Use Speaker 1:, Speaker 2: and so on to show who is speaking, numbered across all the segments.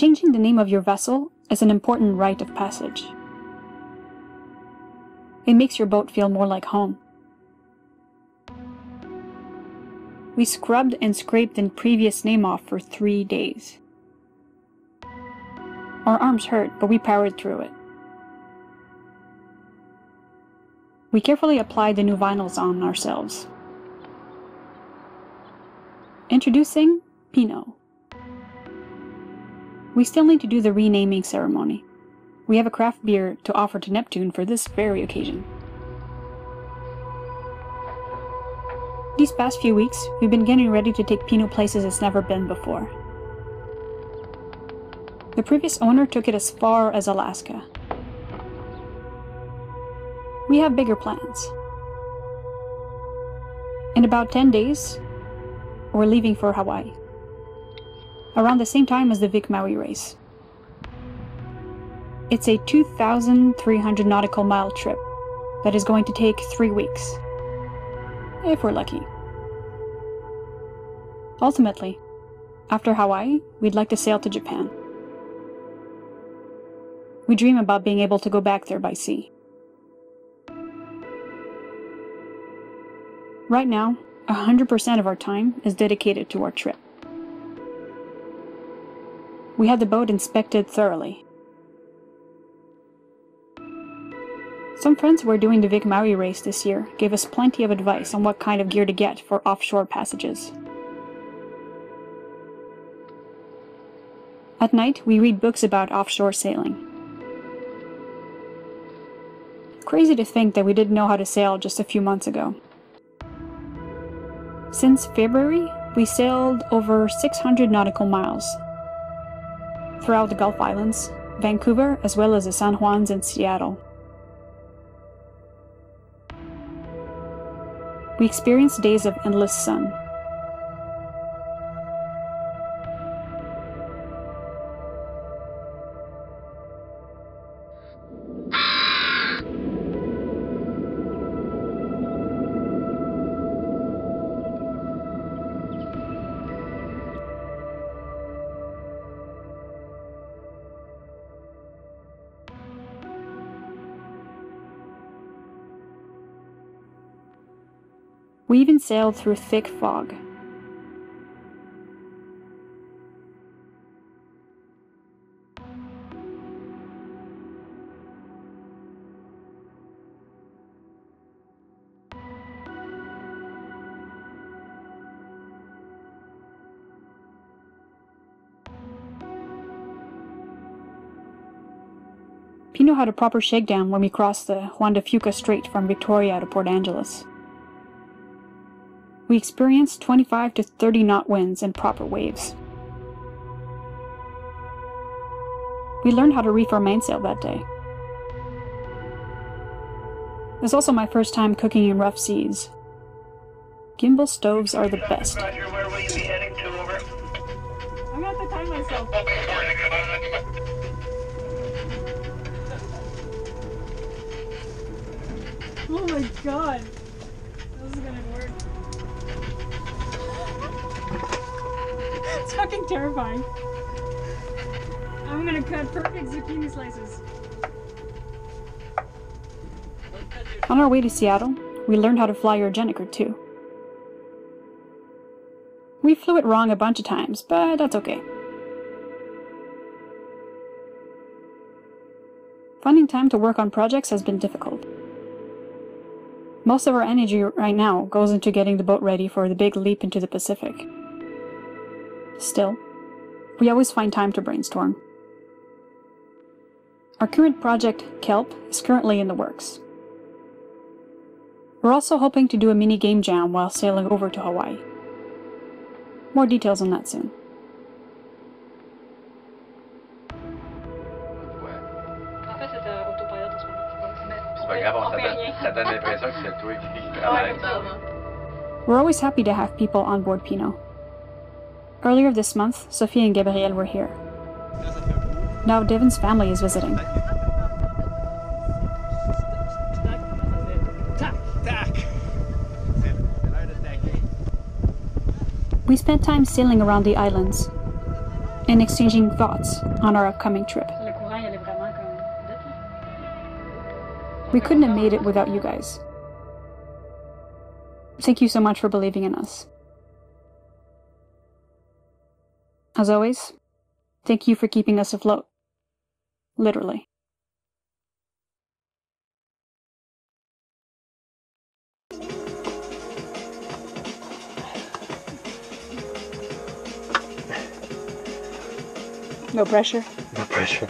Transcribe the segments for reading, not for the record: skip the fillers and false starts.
Speaker 1: Changing the name of your vessel is an important rite of passage. It makes your boat feel more like home. We scrubbed and scraped the previous name off for 3 days. Our arms hurt, but we powered through it. We carefully applied the new vinyls on ourselves. Introducing Pinot. We still need to do the renaming ceremony. We have a craft beer to offer to Neptune for this very occasion. These past few weeks, we've been getting ready to take Pinot places it's never been before. The previous owner took it as far as Alaska. We have bigger plans. In about 10 days, we're leaving for Hawaii. Around the same time as the Vic Maui race. It's a 2,300 nautical mile trip that is going to take 3 weeks. If we're lucky. Ultimately, after Hawaii, we'd like to sail to Japan. We dream about being able to go back there by sea. Right now, 100% of our time is dedicated to our trip. We had the boat inspected thoroughly. Some friends who are doing the Vic Maui race this year gave us plenty of advice on what kind of gear to get for offshore passages. At night, we read books about offshore sailing. Crazy to think that we didn't know how to sail just a few months ago. Since February, we sailed over 600 nautical miles throughout the Gulf Islands, Vancouver, as well as the San Juans and Seattle. We experienced days of endless sun. We even sailed through thick fog. Pinot had a proper shakedown when we crossed the Juan de Fuca Strait from Victoria to Port Angeles. We experienced 25 to 30 knot winds and proper waves. We learned how to reef our mainsail that day. It was also my first time cooking in rough seas. Gimbal stoves are the best.
Speaker 2: Roger, where will you be heading to, over?
Speaker 3: I'm gonna have to time myself. Oh my god. This is gonna work. It's fucking terrifying. I'm gonna cut perfect zucchini slices.
Speaker 1: On our way to Seattle, we learned how to fly your Jenniker too. We flew it wrong a bunch of times, but that's okay. Finding time to work on projects has been difficult. Most of our energy right now goes into getting the boat ready for the big leap into the Pacific. Still, we always find time to brainstorm. Our current project, Kelp, is currently in the works. We're also hoping to do a mini game jam while sailing over to Hawaii. More details on that soon. We're always happy to have people on board Pinot. Earlier this month, Sophie and Gabrielle were here. Now Devin's family is visiting. We spent time sailing around the islands, and exchanging thoughts on our upcoming trip.
Speaker 3: Le courant, il allait vraiment comme vite, là.
Speaker 1: We couldn't have made it without you guys. Thank you so much for believing in us. As always, thank you for keeping us afloat. Literally. No pressure.
Speaker 4: No pressure.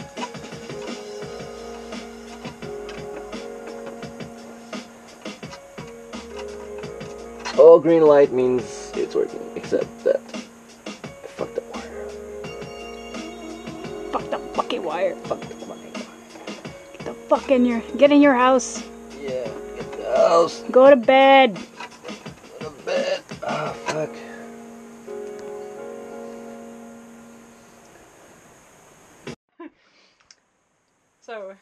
Speaker 4: All green light means it's working, except that I fucked up wire.
Speaker 1: Fuck the fucking wire.
Speaker 4: Fuck the fucking wire.
Speaker 1: Get the fuck in your... Get in your house.
Speaker 4: Yeah, get the house.
Speaker 1: Go to bed.
Speaker 4: Go to bed. Oh, fuck.
Speaker 3: So,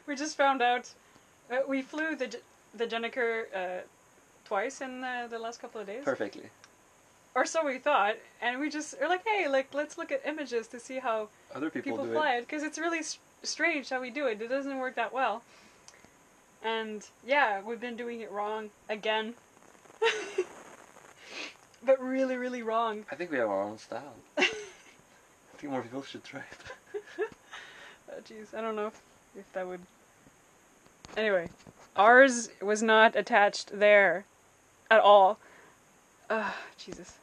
Speaker 3: we just found out, we flew the Jenniker twice in the last couple of days.
Speaker 4: Perfectly.
Speaker 3: Or so we thought, and we just are like, hey, like, let's look at images to see how
Speaker 4: Other people do
Speaker 3: fly
Speaker 4: it.
Speaker 3: it, because it's really strange how we do it. It doesn't work that well. And yeah, we've been doing it wrong again. But really, really wrong.
Speaker 4: I think we have our own style. I think more people should try it.
Speaker 3: Oh, jeez, I don't know if that would... Anyway, ours was not attached there at all. Jesus.